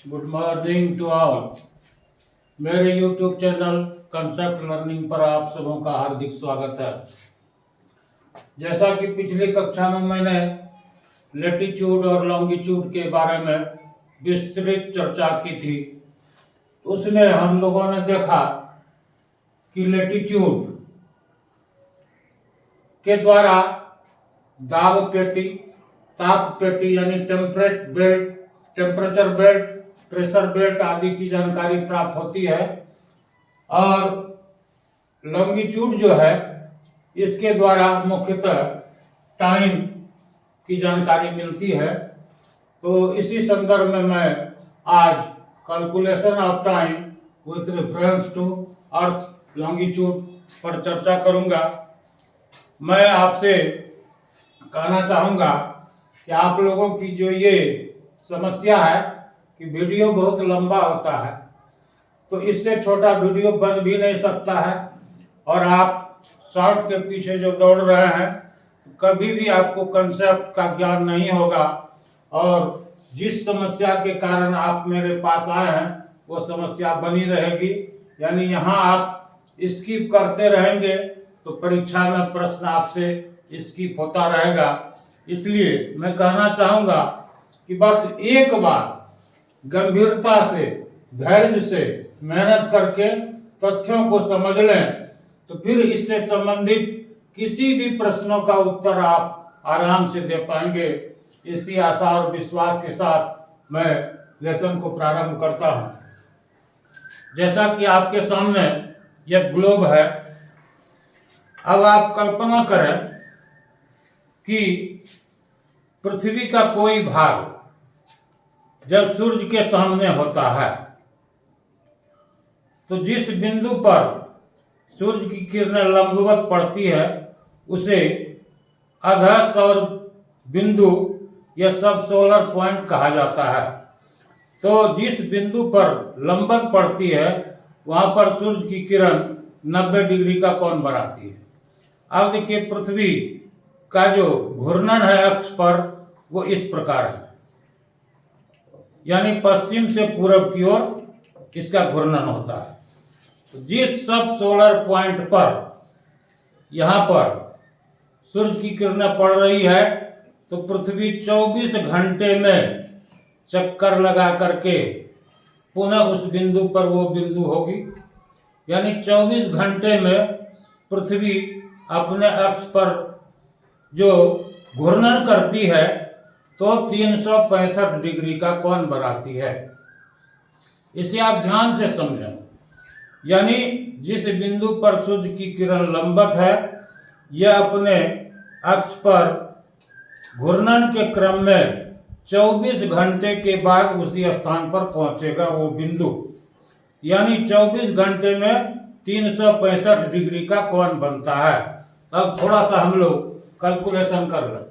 Good morning to all. मेरे YouTube channel concept learning पर आप सबों का हार्दिक स्वागत है। जैसा कि पिछली कक्षा में मैंने लेटीट्यूड और लॉन्गिट्यूड के बारे में विस्तृत चर्चा की थी, उसमें हम लोगों ने देखा कि लेटीट्यूड के द्वारा दाब पेटी, ताप पेटी यानी टेम्परेचर बेल्ट, प्रेशर बेल्ट आदि की जानकारी प्राप्त होती है। और लॉन्गिट्यूड जो है इसके द्वारा मुख्यतः टाइम की जानकारी मिलती है। तो इसी संदर्भ में मैं आज calculation of time with reference to earth longitude पर चर्चा करूंगा। मैं आपसे कहना चाहूँगा कि आप लोगों की जो ये समस्या है कि वीडियो बहुत लंबा होता है, तो इससे छोटा वीडियो बन भी नहीं सकता है। और आप शॉर्ट के पीछे जो दौड़ रहे हैं, कभी भी आपको कंसेप्ट का ज्ञान नहीं होगा और जिस समस्या के कारण आप मेरे पास आए हैं वो समस्या बनी रहेगी। यानी यहाँ आप स्किप करते रहेंगे तो परीक्षा में प्रश्न आपसे स्किप होता रहेगा। इसलिए मैं कहना चाहूँगा कि बस एक बार गंभीरता से, धैर्य से मेहनत करके तथ्यों को समझ लें, तो फिर इससे संबंधित किसी भी प्रश्नों का उत्तर आप आराम से दे पाएंगे। इसी आशा और विश्वास के साथ मैं लेसन को प्रारंभ करता हूं। जैसा कि आपके सामने यह ग्लोब है, अब आप कल्पना करें कि पृथ्वी का कोई भाग जब सूर्य के सामने होता है तो जिस बिंदु पर सूर्य की किरणें लंबवत पड़ती है उसे आधा सौर बिंदु या सब सोलर पॉइंट कहा जाता है। तो जिस बिंदु पर लंबवत पड़ती है वहां पर सूर्य की किरण 90 डिग्री का कोण बनाती है। अब देखिए, पृथ्वी का जो घूर्णन है अक्ष पर वो इस प्रकार है, यानी पश्चिम से पूरब की ओर इसका घूर्णन होता है। तो जिस सब सोलर पॉइंट पर यहाँ पर सूर्य की किरणें पड़ रही है तो पृथ्वी 24 घंटे में चक्कर लगा करके पुनः उस बिंदु पर वो बिंदु होगी। यानी 24 घंटे में पृथ्वी अपने अक्ष पर जो घूर्णन करती है तो 365 डिग्री का कोण बनाती है। इसे आप ध्यान से समझें। यानी जिस बिंदु पर सूर्य की किरण लंबवत है यह अपने अक्ष पर घूर्णन के क्रम में 24 घंटे के बाद उसी स्थान पर पहुंचेगा वो बिंदु। यानी 24 घंटे में 365 डिग्री का कोण बनता है। अब थोड़ा सा हम लोग कैलकुलेशन कर लें।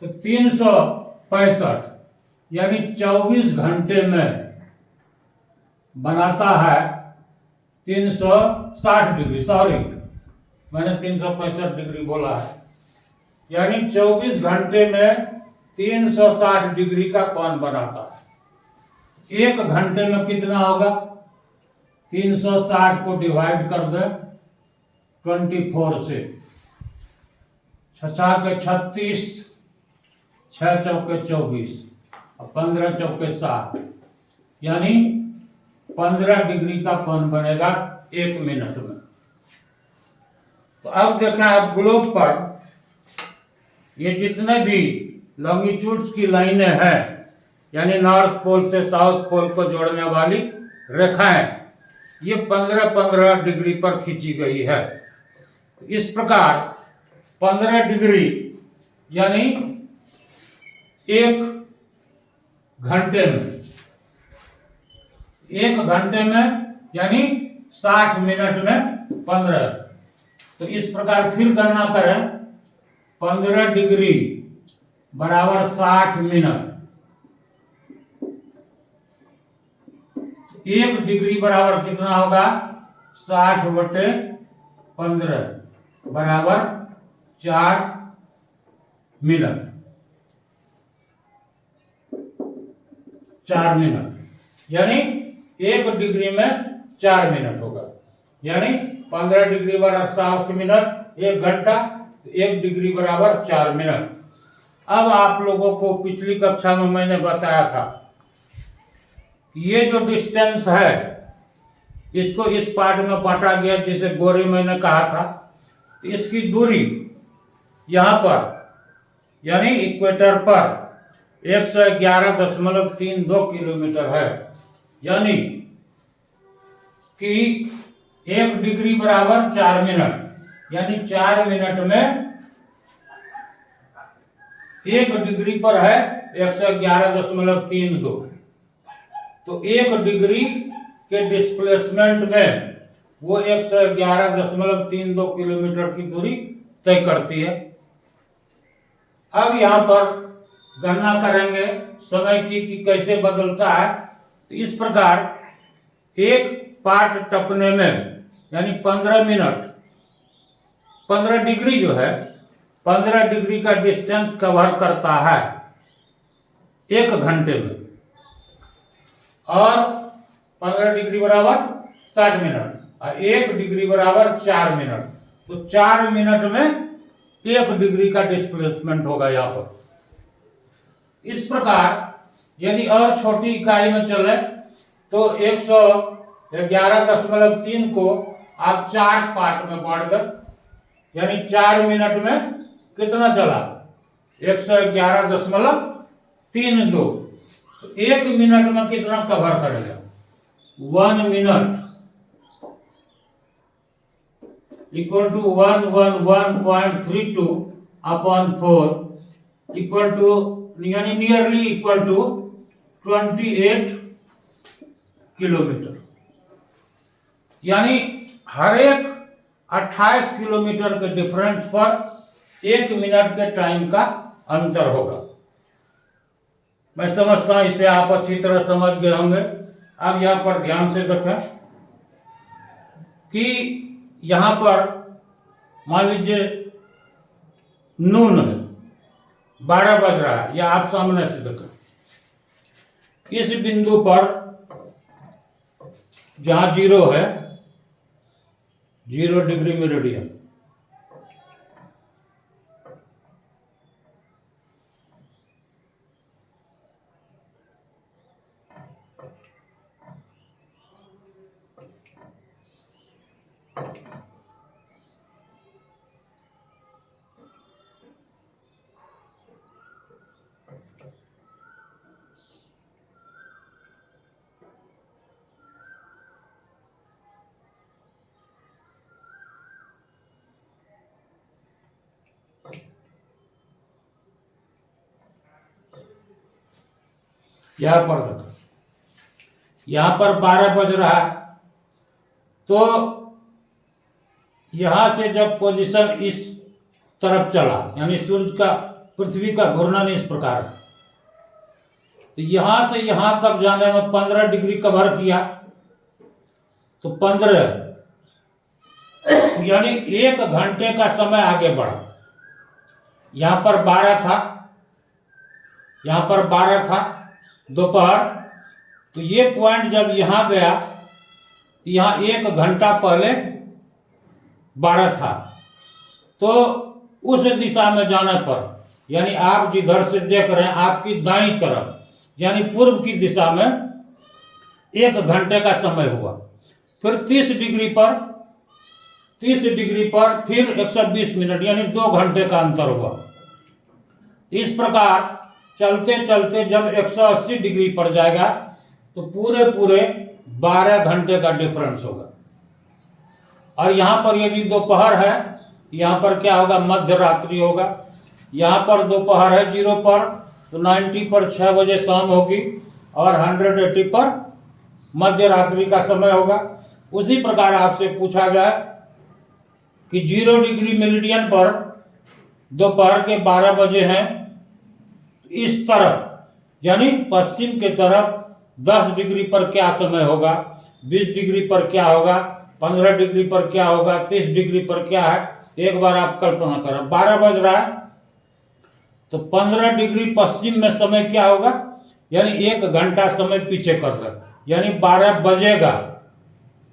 तो 365 यानी 24 घंटे में बनाता है 360 डिग्री, सॉरी मैंने 365 डिग्री बोला है। यानी 24 घंटे में 360 डिग्री का कोण बनाता है। एक घंटे में कितना होगा? 360 को डिवाइड कर दे 24 से, 6 के 36, 6 चौके 24 और 15 चौके 60, यानी 15 डिग्री का कोण बनेगा 1 मिनट में। तो अब देखें, आप ग्लोब पर ये जितने भी लॉन्गिट्यूड्स की लाइनें हैं, यानी नॉर्थ पोल से साउथ पोल को जोड़ने वाली रेखाएं, ये 15-15 डिग्री पर खींची गई है। इस प्रकार 15 डिग्री यानी 1 घंटे में, 1 घंटे में यानी 60 मिनट में 15। तो इस प्रकार फिर गणना करें, 15 डिग्री बराबर 60 मिनट, 1 डिग्री बराबर कितना होगा? 60/15 बराबर 4 मिनट। 4 मिनट, यानी 1 डिग्री में 4 मिनट होगा, यानी 15 डिग्री बराबर 60 मिनट, 1 घंटा, 1 डिग्री बराबर 4 मिनट। अब आप लोगों को पिछली कक्षा में मैंने बताया था कि ये जो डिस्टेंस है इसको इस पार्ट में बांटा गया, जिसे गोरे मैंने कहा था। तो इसकी दूरी यहाँ पर यानी इक्वेटर पर 111.32 किलोमीटर है, यानी कि 1 डिग्री बराबर 4 मिनट, यानी 4 मिनट में 1 डिग्री पर है 111.32। तो 1 डिग्री के डिस्प्लेसमेंट में वो 111.32 किलोमीटर की दूरी तय करती है। अब यहाँ पर गणना करेंगे समय की कि कैसे बदलता है। तो इस प्रकार एक पार्ट टपने में यानी 15 मिनट 15 डिग्री जो है 15 डिग्री का डिस्टेंस कवर करता है 1 घंटे में, और 15 डिग्री बराबर 60 मिनट और 1 डिग्री बराबर 4 मिनट। तो 4 मिनट में 1 डिग्री का डिस्प्लेसमेंट होगा यहाँ पर। इस प्रकार यदि और छोटी इकाई में चले तो 111.3 को आप 4 पार्ट में बांट दें, यानी 4 मिनट में कितना चला 111.32। तो 1 मिनट में कितना कवर करेगा 1 minute equal to 111.32 upon 4 equal to यानी नियरली इक्वल टू 28 किलोमीटर, यानी हर एक 28 किलोमीटर के डिफरेंस पर 1 मिनट के टाइम का अंतर होगा। मैं समझता हूं इसे आप अच्छी तरह समझ गए होंगे। अब यहाँ पर ध्यान से देखें कि यहाँ पर मान लीजिए नून है, 12 बज रहा है, या आप सामने से देखें इस बिंदु पर जहां 0 है 0 डिग्री मेरिडियन, यहां पर देखो यहां पर 12 बज रहा है। तो यहां से जब पोजीशन इस तरफ चला यानी सूर्य का पृथ्वी का घूर्णन इस प्रकार है, तो यहां से यहां तक जाने में 15 डिग्री कवर किया। तो 15 यानी 1 घंटे का समय आगे बढ़ा। यहां पर 12 था, यहां पर 12 था दोपहर। तो ये पॉइंट जब यहां गया तो यहां 1 घंटा पहले 12 था। तो उस दिशा में जाने पर यानी आप जिधर से देख रहे हैं आपकी दाईं तरफ यानी पूर्व की दिशा में 1 घंटे का समय हुआ। फिर 30 डिग्री पर फिर 120 मिनट यानी 2 घंटे का अंतर हुआ। इस प्रकार चलते चलते जब 180 डिग्री पर जाएगा तो पूरे 12 घंटे का डिफरेंस होगा। और यहाँ पर यदि दोपहर है, यहाँ पर क्या होगा मध्य रात्रि होगा। यहाँ पर दोपहर है 0 पर, तो 90 पर 6 बजे शाम होगी और 180 पर मध्य रात्रि का समय होगा। उसी प्रकार आपसे पूछा जाए कि 0 डिग्री मेरिडियन पर दोपहर के 12 बजे हैं, इस तरफ यानी पश्चिम के तरफ 10 डिग्री पर क्या समय होगा, 20 डिग्री पर क्या होगा, 15 डिग्री पर क्या होगा, 30 डिग्री पर क्या है। तो एक बार आप कल्पना करें 12 बज रहा है तो 15 डिग्री पश्चिम में समय क्या होगा यानी 1 घंटा समय पीछे कर दे, यानी 12 बजेगा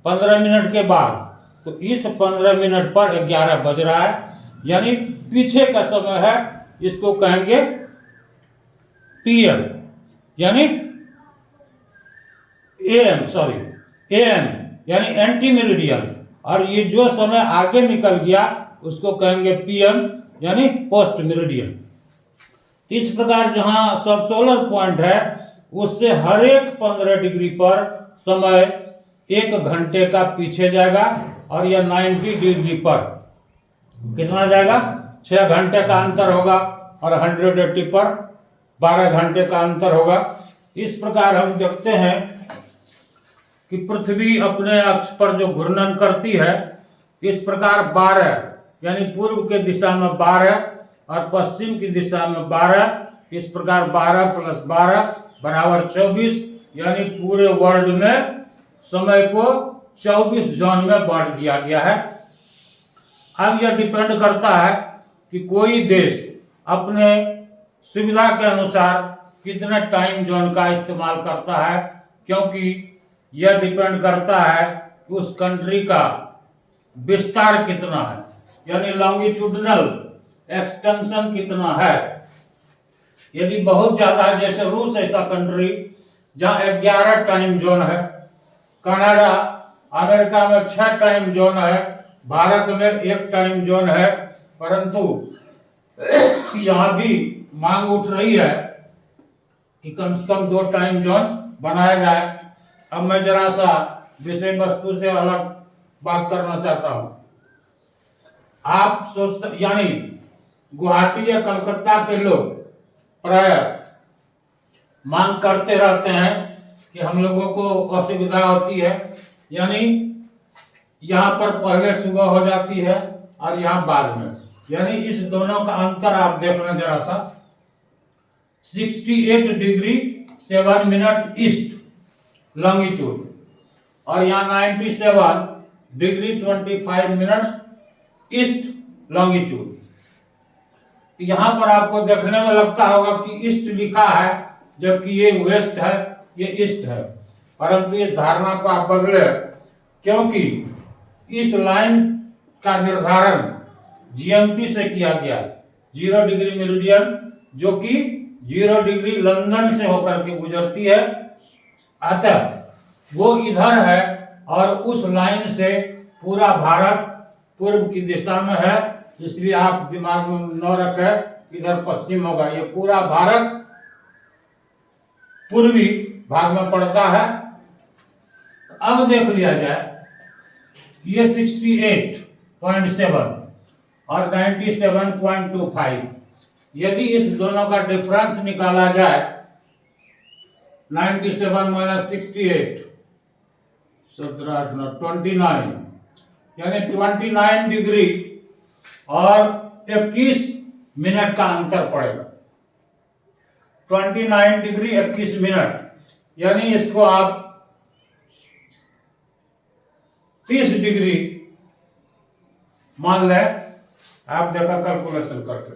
15 मिनट के बाद, तो इस 15 मिनट पर 11 बज रहा है, यानी पीछे का समय है, इसको कहेंगे पीएम, यानी एएम, सॉरी एएम, यानी एंटी मेरिडियन। और ये जो समय आगे निकल गया उसको कहेंगे पीएम, यानी पोस्ट मेरिडियन। इस प्रकार जहां सब सोलर पॉइंट है उससे हर एक 15 डिग्री पर समय 1 घंटे का पीछे जाएगा, और यह 90 डिग्री पर कितना जाएगा, 6 घंटे का अंतर होगा, और 180 पर 12 घंटे का अंतर होगा। इस प्रकार हम देखते हैं कि पृथ्वी अपने अक्ष पर जो घूर्णन करती है, इस प्रकार 12, यानी पूर्व के दिशा में 12 और पश्चिम की दिशा में 12, इस प्रकार 12 + 12 बराबर 24, यानी पूरे वर्ल्ड में समय को 24 जोन में बांट दिया गया है। अब यह डिपेंड करता है कि कोई देश अपने सुविधा के अनुसार कितने टाइम जोन का इस्तेमाल करता है, क्योंकि यह डिपेंड करता है कि उस कंट्री का विस्तार कितना है, यानी लॉन्गिट्यूडनल एक्सटेंशन कितना है। यदि बहुत ज्यादा है, जैसे रूस ऐसा कंट्री जहां 11 टाइम जोन है, कनाडा अमेरिका में 6 टाइम जोन है, भारत में 1 टाइम जोन है, परंतु यहां भी मांग उठ रही है कि कम से कम 2 टाइम जोन बनाया जाए। अब मैं जरा सा विषय वस्तु से अलग बात करना चाहता हूं। आप सोचते, यानी गुवाहाटी या कलकत्ता के लोग प्राय मांग करते रहते हैं कि हम लोगों को असुविधा होती है, यानी यहाँ पर पहले सुबह हो जाती है और यहाँ बाद में, यानी इस दोनों का अंतर आप देख लें जरा सा। 68 डिग्री 7 मिनट ईस्ट लॉन्गिट्यूड, और यहाँ 97 डिग्री 25 मिनट ईस्ट लॉन्गिट्यूड। यहाँ पर आपको देखने में लगता होगा कि ईस्ट लिखा है, जबकि ये वेस्ट है, ये ईस्ट है, परंतु इस धारणा को आप बदले, क्योंकि इस लाइन का निर्धारण जीएमटी से किया गया, 0 डिग्री मेरिडियन, जो कि 0 डिग्री लंदन से होकर के गुजरती है, अतः वो इधर है, और उस लाइन से पूरा भारत पूर्व की दिशा में है, इसलिए आप दिमाग में न रखें इधर पश्चिम होगा, ये पूरा भारत पूर्वी भाग में पड़ता है। अब देख लिया जाए, ये 68.7 और 97.25, यदि इस दोनों का डिफरेंस निकाला जाए, 97 - 68, 17, 8, 9, 29, यानी 29 डिग्री और 21 मिनट का अंतर पड़ेगा। 29 डिग्री 21 मिनट, यानी इसको आप 30 डिग्री मान लें, आप देखा कैलकुलेशन करके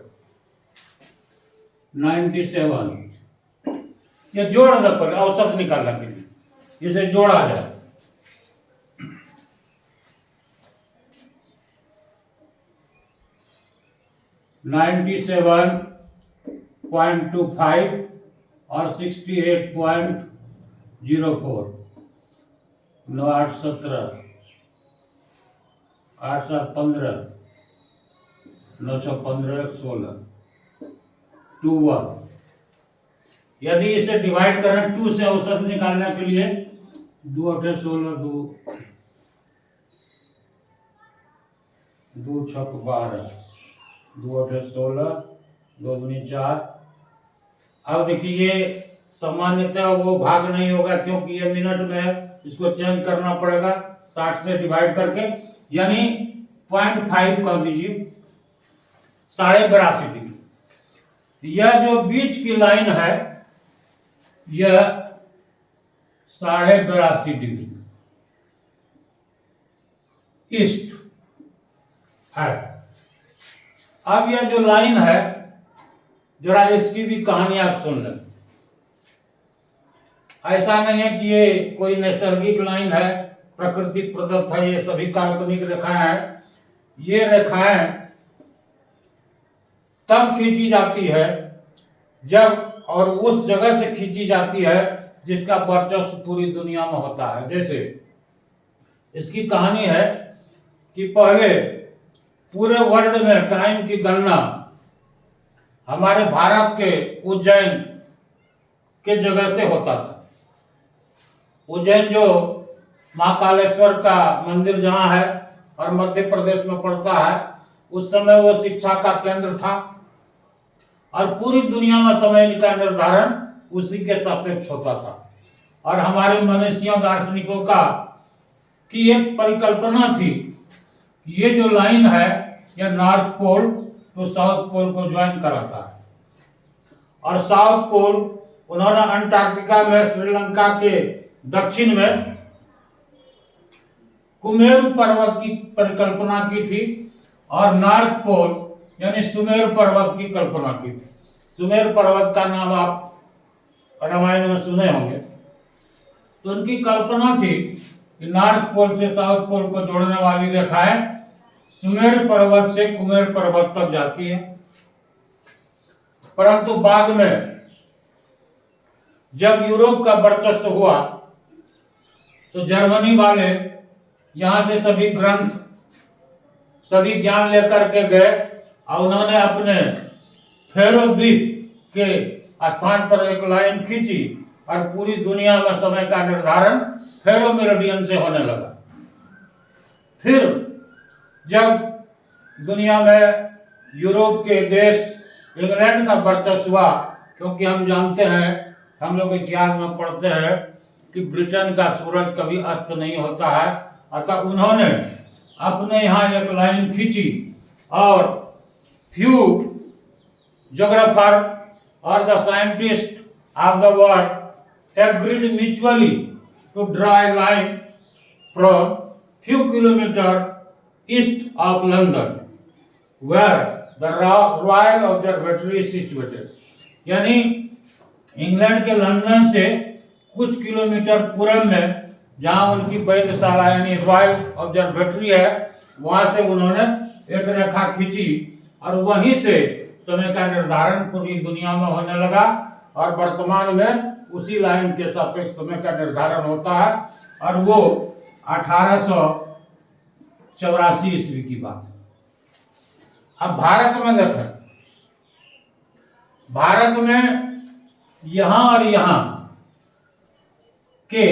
97, ये जोड़ दे पहले औसत निकालने के लिए, इसे जोड़ा जाए। (97.25) और 68.04, 9, 8, 17, 8, 7, 15, 9, 15, 16, 2, 1। यदि इसे डिवाइड करें 2 से औसत निकालने के लिए, 2, 8, 16, 2, 6, 12, 2, 8, 16, 2, 2, 4। अब देखिए ये सामान्यतः वो भाग नहीं होगा, क्योंकि ये मिनट में है, इसको चेंज करना पड़ेगा 60 से डिवाइड करके, यानी 0.5 कर दीजिए, 82.5 डिग्री। यह जो बीच की लाइन है, यह 82.5 डिग्री ईस्ट है। अब यह जो लाइन है, जरा इसकी भी कहानी आप सुन लें। ऐसा नहीं है कि ये कोई नैसर्गिक लाइन है, प्रकृति प्रदत्त है, ये सभी काल्पनिक रेखाएं हैं। ये रेखाएं तब खींची जाती है जब, और उस जगह से खींची जाती है जिसका वर्चस्व पूरी दुनिया में होता है। जैसे इसकी कहानी है कि पहले पूरे वर्ल्ड में टाइम की गणना हमारे भारत के उज्जैन के जगह से होता था। उज्जैन जो महाकालेश्वर का मंदिर जहाँ है और मध्य प्रदेश में पड़ता है, उस समय वो शिक्षा का केंद्र था और पूरी दुनिया में समय का निर्धारण उसी के सापेक्ष होता था। और हमारे मनीषियों दार्शनिकों का की एक परिकल्पना थी कि ये जो लाइन है यह नॉर्थ पोल तो साउथ पोल को ज्वाइन कराता है, और साउथ पोल उन्होंने अंटार्कटिका में श्रीलंका के दक्षिण में कुमेरु पर्वत की परिकल्पना की थी, और नॉर्थ पोल यानी सुमेरु पर्वत की कल्पना की थी। सुमेरु पर्वत का नाम आप रामायण में सुने होंगे। तो उनकी कल्पना थी कि नॉर्थ पोल से साउथ पोल को जोड़ने वाली रेखाएं सुमेरु पर्वत से कुमेरु पर्वत तक जाती है। परंतु बाद में जब यूरोप का वर्चस्व हुआ तो जर्मनी वाले यहाँ से सभी ग्रंथ, सभी ज्ञान लेकर के गए और उन्होंने अपने फेरो द्वीप के स्थान पर एक लाइन खींची और पूरी दुनिया में समय का निर्धारण फेरो मेरिडियन से होने लगा। फिर जब दुनिया में यूरोप के देश इंग्लैंड का वर्चस्व हुआ, क्योंकि हम जानते हैं, हम लोग इतिहास में पढ़ते हैं कि ब्रिटेन का सूरज कभी अस्त नहीं होता है, अतः उन्होंने अपने यहाँ एक लाइन खींची और फ्यू ज्योग्राफर और the scientist of the world agreed mutually to draw a line from few kilometre east of London where the royal observatory is situated. यानी इंग्लैंड के लंदन से कुछ किलोमीटर पूर्व में जहां उनकी वैधशाला यानी रॉयल ऑब्जर्वेटरी है, वहां से उन्होंने एक रेखा खींची और वहीं से समय का निर्धारण पूरी दुनिया में होने लगा, और वर्तमान में उसी लाइन के सापेक्ष समय का निर्धारण होता है, और वो 1884 ईस्वी की बात है। अब भारत में देखें, भारत में यहां और यहां के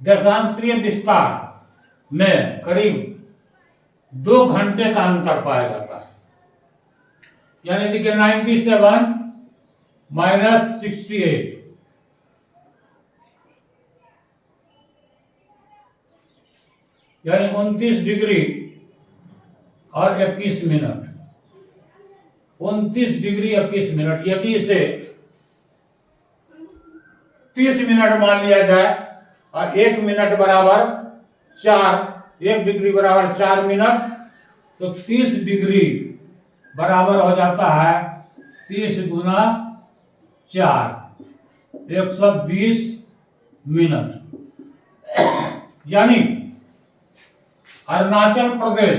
देशांतरीय विस्तार में करीब 2 घंटे का अंतर पाया जाता है। यानी देखिए 97 माइनस 68, यानी 29 डिग्री और 21 मिनट, 29 डिग्री 21 मिनट। यदि इसे 30 मिनट मान लिया जाए और 1 मिनट बराबर 4, 1 डिग्री बराबर 4 मिनट, तो 30 डिग्री बराबर हो जाता है 30 गुना 4, 120 मिनट। यानी अरुणाचल प्रदेश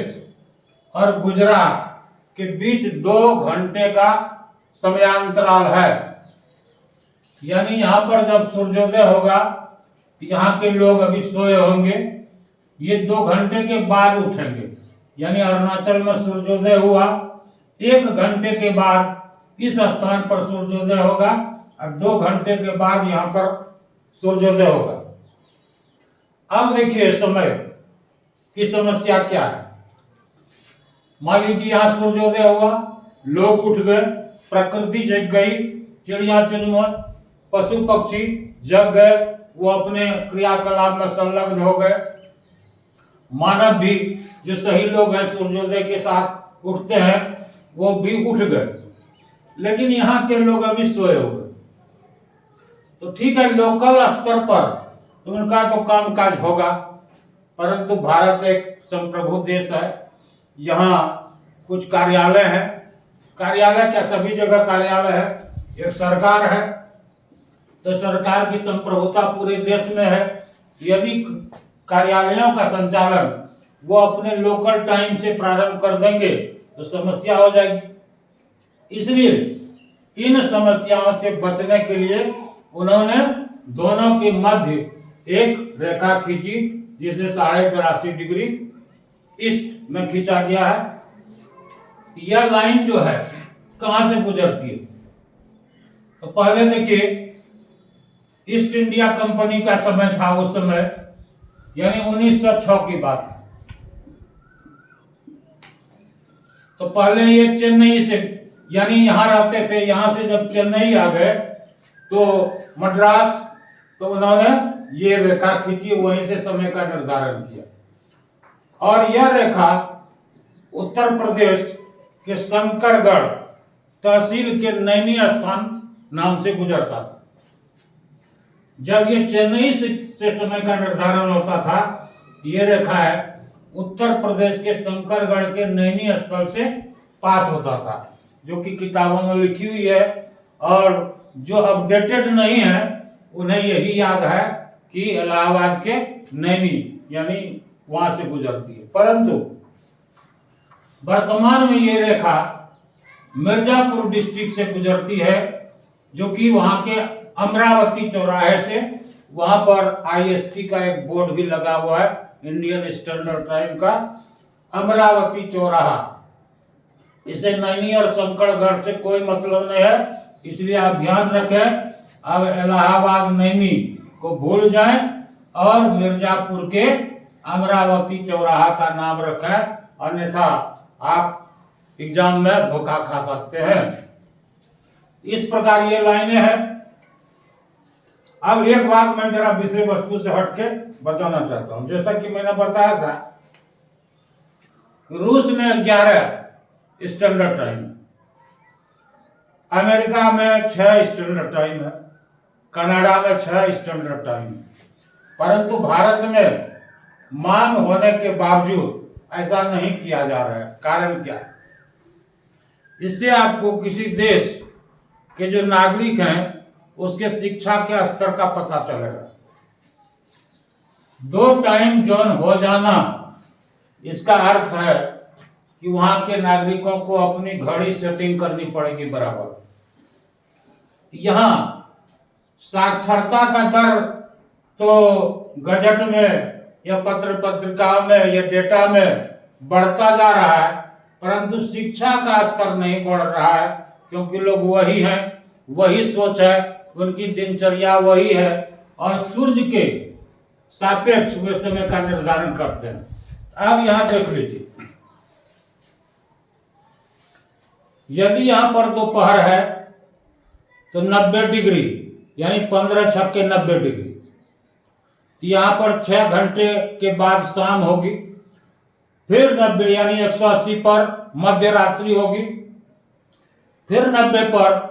और गुजरात के बीच 2 घंटे का समयांतराल है। यानी यहाँ पर जब सूर्योदय होगा, यहाँ के लोग अभी सोए होंगे, ये 2 घंटे के बाद उठेंगे। यानी अरुणाचल में सूर्योदय हुआ, 1 घंटे के बाद इस स्थान पर सूर्योदय होगा और 2 घंटे के बाद यहाँ पर सूर्योदय होगा। अब देखिए समय की समस्या क्या है। मान लीजिए यहाँ सूर्योदय हुआ, लोग उठ गए, प्रकृति जग गई, चिड़िया चुनमुन पशु पक्षी जग गए, वो अपने क्रियाकलाप में संलग्न हो गए। मानव भी, जो सही लोग हैं सूर्योदय के साथ उठते हैं, वो भी उठ गए, लेकिन यहाँ के लोग अभी सोए हुए। तो ठीक है, लोकल स्तर पर तो उनका तो काम काज होगा, परंतु भारत एक संप्रभु देश है, यहाँ कुछ कार्यालय हैं। कार्यालय क्या, सभी जगह कार्यालय है, एक सरकार है, तो सरकार की संप्रभुता पूरे देश में है। यदि कार्यालयों का संचालन वो अपने लोकल टाइम से प्रारंभ कर देंगे तो समस्या हो जाएगी। इसलिए इन समस्याओं से बचने के लिए उन्होंने दोनों के मध्य एक रेखा खींची, जिसे 82.5 डिग्री ईस्ट में खींचा गया है। यह लाइन जो है कहां से गुजरती है? तो पहले देखिए, ईस्ट इंडिया कंपनी का समय था उस समय, यानी 1906 की बात है। तो पहले ये चेन्नई से, यानी यहां रहते थे, यहां से जब चेन्नई आ गए तो मद्रास, तो उन्होंने ये रेखा खींची, वहीं से समय का निर्धारण किया। और यह रेखा उत्तर प्रदेश के शंकरगढ़ तहसील के नैनी स्थान नाम से गुजरता था। जब ये चेन्नई से समय का निर्धारण होता था, ये रेखा है उत्तर प्रदेश के शंकरगढ़ के नैनी स्थल से पास होता था, जो कि किताबों में लिखी हुई है। और जो अपडेटेड नहीं है उन्हें यही याद है कि इलाहाबाद के नैनी, यानी वहां से गुजरती है। परंतु वर्तमान में ये रेखा मिर्जापुर डिस्ट्रिक्ट से गुजरती है, जो कि वहां के अमरावती चौराहे से, वहां पर IST का एक बोर्ड भी लगा हुआ है, इंडियन स्टैंडर्ड टाइम का, अमरावती चौराहा। इसे नैनी और शंकरगढ़ से कोई मतलब नहीं है, इसलिए आप ध्यान रखें। अब इलाहाबाद नैनी को भूल जाएं और मिर्जापुर के अमरावती चौराहा का नाम रखें, अन्यथा आप एग्जाम में धोखा खा सकते हैं। इस प्रकार ये लाइनें हैं। अब एक बात मैं जरा विषय वस्तु से हटके बताना चाहता हूं। जैसा कि मैंने बताया था, रूस में 11 स्टैंडर्ड टाइम, अमेरिका में 6 स्टैंडर्ड टाइम है, कनाडा में 6 स्टैंडर्ड टाइम है। परंतु भारत में मांग होने के बावजूद ऐसा नहीं किया जा रहा है। कारण क्या है? इससे आपको किसी देश के जो नागरिक हैं उसके शिक्षा के स्तर का पता चलेगा। 2 टाइम जोन हो जाना, इसका अर्थ है कि वहां के नागरिकों को अपनी घड़ी सेटिंग करनी पड़ेगी बराबर। यहां साक्षरता का दर तो गजट में या पत्र पत्रिकाओं में या डेटा में बढ़ता जा रहा है, परंतु शिक्षा का स्तर नहीं बढ़ रहा है, क्योंकि लोग वही हैं, वही सोच है, उनकी दिनचर्या वही है और सूर्य के सापेक्ष वे समय का निर्धारण करते हैं। अब यहां देख लीजिए, यदि यहां पर दोपहर है तो 90 डिग्री, यानी 15 छक्के 90 डिग्री। तो यहां पर 6 घंटे के बाद शाम होगी, फिर 90 यानी 180 पर मध्य रात्रि होगी, फिर 90 पर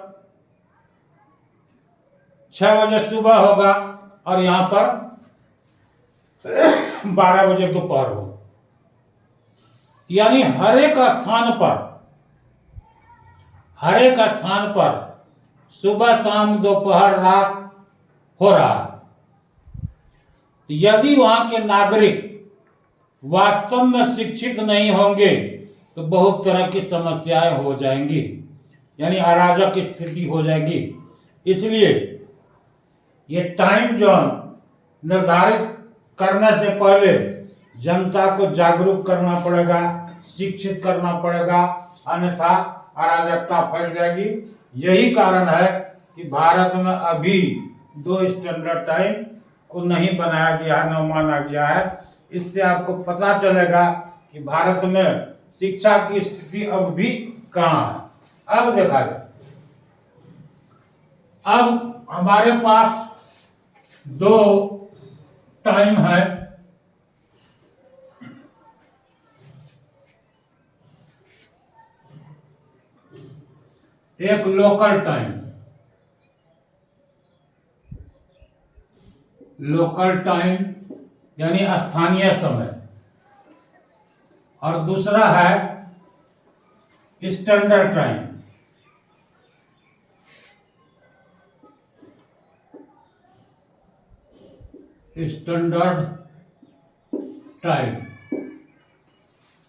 6 बजे सुबह होगा और यहां पर 12 बजे दोपहर होगा। यानी हर एक स्थान पर सुबह शाम दोपहर रात हो रहा है। तो यदि वहां के नागरिक वास्तव में शिक्षित नहीं होंगे तो बहुत तरह की समस्याएं हो जाएंगी, यानी अराजक स्थिति हो जाएगी। इसलिए ये टाइम जोन निर्धारित करने से पहले जनता को जागरूक करना पड़ेगा, शिक्षित करना पड़ेगा, अन्यथा अराजकता फैल जाएगी। यही कारण है कि भारत में अभी 2 स्टैंडर्ड टाइम को नहीं बनाया गया, न माना गया है। इससे आपको पता चलेगा कि भारत में शिक्षा की स्थिति अब भी कहां है। अब देखा जाए, अब हमारे पास 2 टाइम है। एक लोकल टाइम, यानी स्थानीय समय, और दूसरा है स्टैंडर्ड टाइम। स्टैंडर्ड टाइम,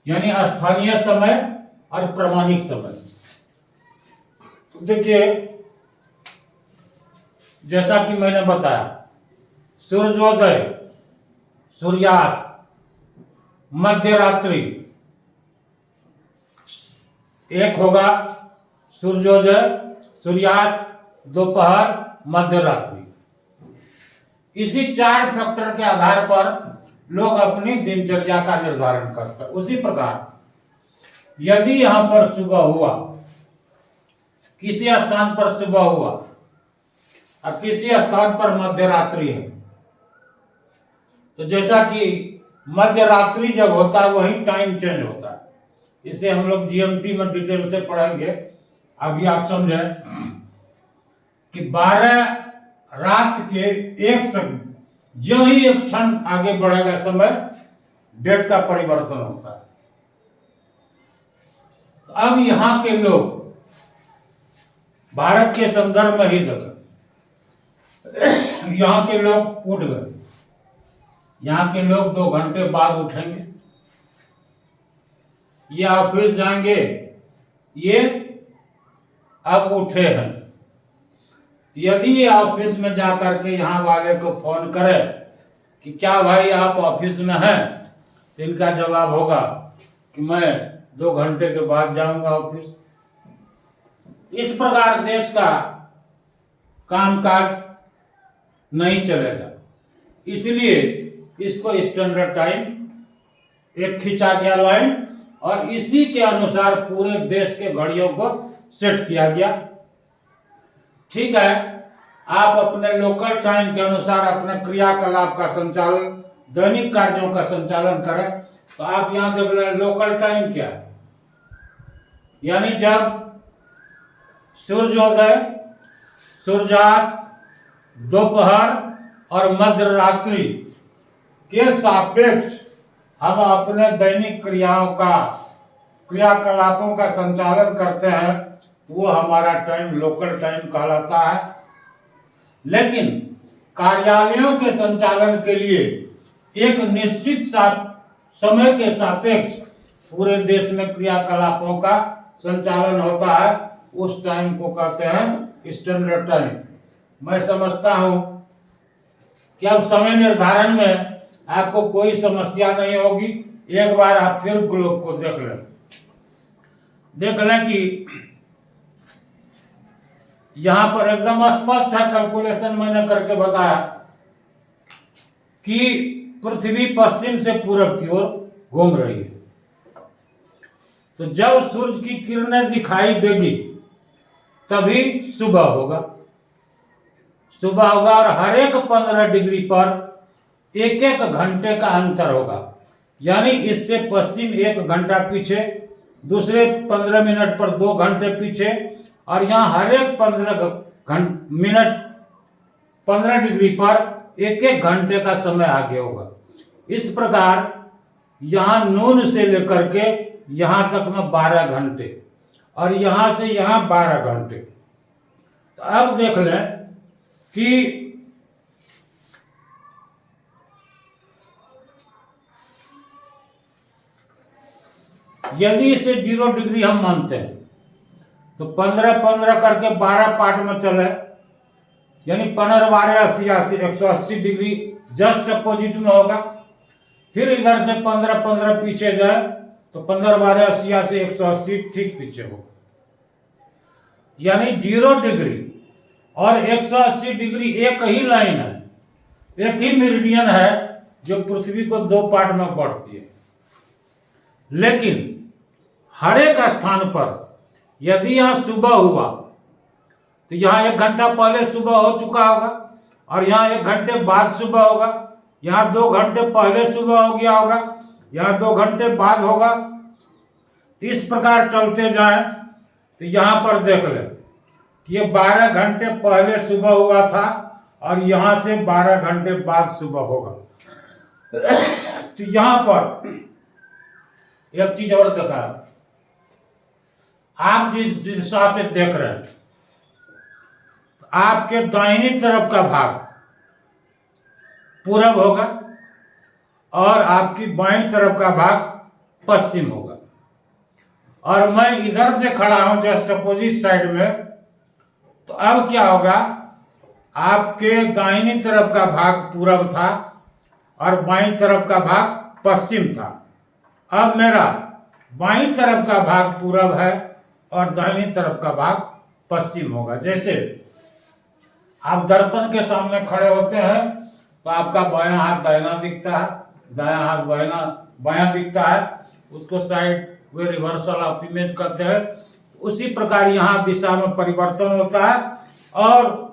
यानी स्थानीय समय और प्रमाणिक समय। देखिए, जैसा कि मैंने बताया, सूर्योदय, सूर्यास्त, मध्य रात्रि, एक होगा सूर्योदय, सूर्यास्त, दोपहर, मध्य रात्रि। इसी 4 फैक्टर के आधार पर लोग अपनी दिनचर्या का निर्धारण करते हैं। उसी प्रकार यदि यहां पर सुबह हुआ, किसी स्थान पर सुबह हुआ और किसी स्थान पर मध्य रात्रि है, तो जैसा कि मध्य रात्रि जब होता है वही टाइम चेंज होता है। इसे हम लोग जीएमटी में डिटेल से पढ़ेंगे। अभी आप समझें कि 12 रात के 1 सेकंड, जो ही एक क्षण आगे बढ़ेगा समय, डेट का परिवर्तन होता है। तो अब यहां के लोग, भारत के संदर्भ में ही देखें, यहां के लोग उठ गए, यहां के लोग 2 घंटे बाद उठेंगे, ये ऑफिस जाएंगे, ये अब उठे हैं। यदि ये ऑफिस में जाकर के यहाँ वाले को फोन करे कि क्या भाई आप ऑफिस में हैं, तो इनका जवाब होगा कि मैं 2 घंटे के बाद जाऊंगा ऑफिस। इस प्रकार देश का कामकाज नहीं चलेगा, इसलिए इसको स्टैंडर्ड टाइम एक खींचा गया लाइन, और इसी के अनुसार पूरे देश के घड़ियों को सेट किया गया। ठीक है, आप अपने लोकल टाइम के अनुसार अपने क्रियाकलाप का संचालन, दैनिक कार्यों का संचालन करें। तो आप यहां देख लें, लोकल टाइम क्या है, यानी जब सूर्योदय, सूर्यास्त, दोपहर और मध्य रात्रि के सापेक्ष हम अपने दैनिक क्रियाकलापों का संचालन करते हैं, तो वो हमारा टाइम लोकल टाइम कहलाता है। लेकिन कार्यालयों के संचालन के लिए एक निश्चित समय के सापेक्ष पूरे देश में क्रियाकलापों का संचालन होता है, उस टाइम को कहते हैं स्टैंडर्ड टाइम। मैं समझता हूं कि अब समय निर्धारण में आपको कोई समस्या नहीं होगी। एक बार आप फिर ग्लोब को देख लें कि यहां पर एकदम स्पष्ट है, कैलकुलेशन मैंने करके बताया कि पृथ्वी पश्चिम से पूरब की ओर घूम रही है। तो जब सूरज की किरणें दिखाई देगी तभी सुबह होगा और हर एक 15 डिग्री पर 1 घंटे का अंतर होगा, यानी इससे पश्चिम 1 घंटा पीछे, दूसरे 15 मिनट पर 2 घंटे पीछे, और यहाँ हर एक 15 डिग्री पर 1 घंटे का समय आगे होगा। इस प्रकार यहाँ नून से लेकर के यहाँ तक में 12 घंटे, और यहाँ से यहाँ 12 घंटे। तो अब देख लें कि यदि इसे 0 डिग्री हम मानते हैं तो 15-15 करके 12 पार्ट में चले, यानी 15-12 180 डिग्री जस्ट अपोजिट में होगा। फिर इधर से 15-15 पीछे जाए तो 15-12 180 ठीक पीछे होगा, यानी 0 डिग्री और 180 डिग्री एक ही लाइन है, एक ही मेरिडियन है जो पृथ्वी को 2 पार्ट में बांटती है। लेकिन हर एक स्थान पर यदि यहाँ सुबह हुआ तो यहाँ 1 घंटा पहले सुबह हो चुका होगा, और यहाँ 1 घंटे बाद सुबह होगा, यहाँ 2 घंटे पहले सुबह हो गया होगा, यहाँ 2 घंटे बाद होगा। तो इस प्रकार चलते जाएं तो यहाँ पर देख लें कि ये 12 घंटे पहले सुबह हुआ था और यहाँ से 12 घंटे बाद सुबह होगा। तो यहाँ पर एक चीज और देखा, आप जिस दिशा से देख रहे हैं, आपके दाहिनी तरफ का भाग पूरब होगा और आपकी बाईं तरफ का भाग पश्चिम होगा। और मैं इधर से खड़ा हूं जस्ट अपोजिट साइड में, तो अब क्या होगा, आपके दाहिनी तरफ का भाग पूरब था और बाईं तरफ का भाग पश्चिम था। अब मेरा बाईं तरफ का भाग पूरब है और दाहिनी तरफ का भाग पश्चिम होगा। जैसे आप दर्पण के सामने खड़े होते हैं तो आपका बायां हाथ दाहिना दिखता है, दायां हाथ बायां दिखता है, उसको side way reversal of image करते हैं। उसी प्रकार यहाँ दिशा में परिवर्तन होता है और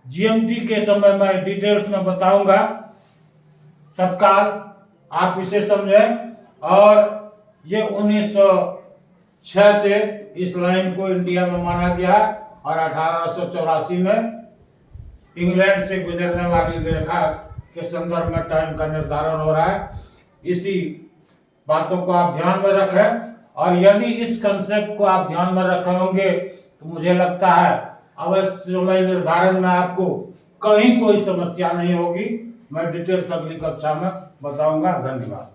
जीएमटी के समय मैं डिटेल्स में बताऊंगा, तत्काल आप इसे समझें। और ये 1906 से इस लाइन को इंडिया में माना गया और 1884 में इंग्लैंड से गुजरने वाली रेखा के संदर्भ में टाइम का निर्धारण हो रहा है। इसी बातों को आप ध्यान में रखें और यदि इस कंसेप्ट को आप ध्यान में रखे होंगे तो मुझे लगता है अवश्य समय निर्धारण में आपको कहीं कोई समस्या नहीं होगी। मैं डिटेल्स अगली कक्षा में बताऊंगा। धन्यवाद।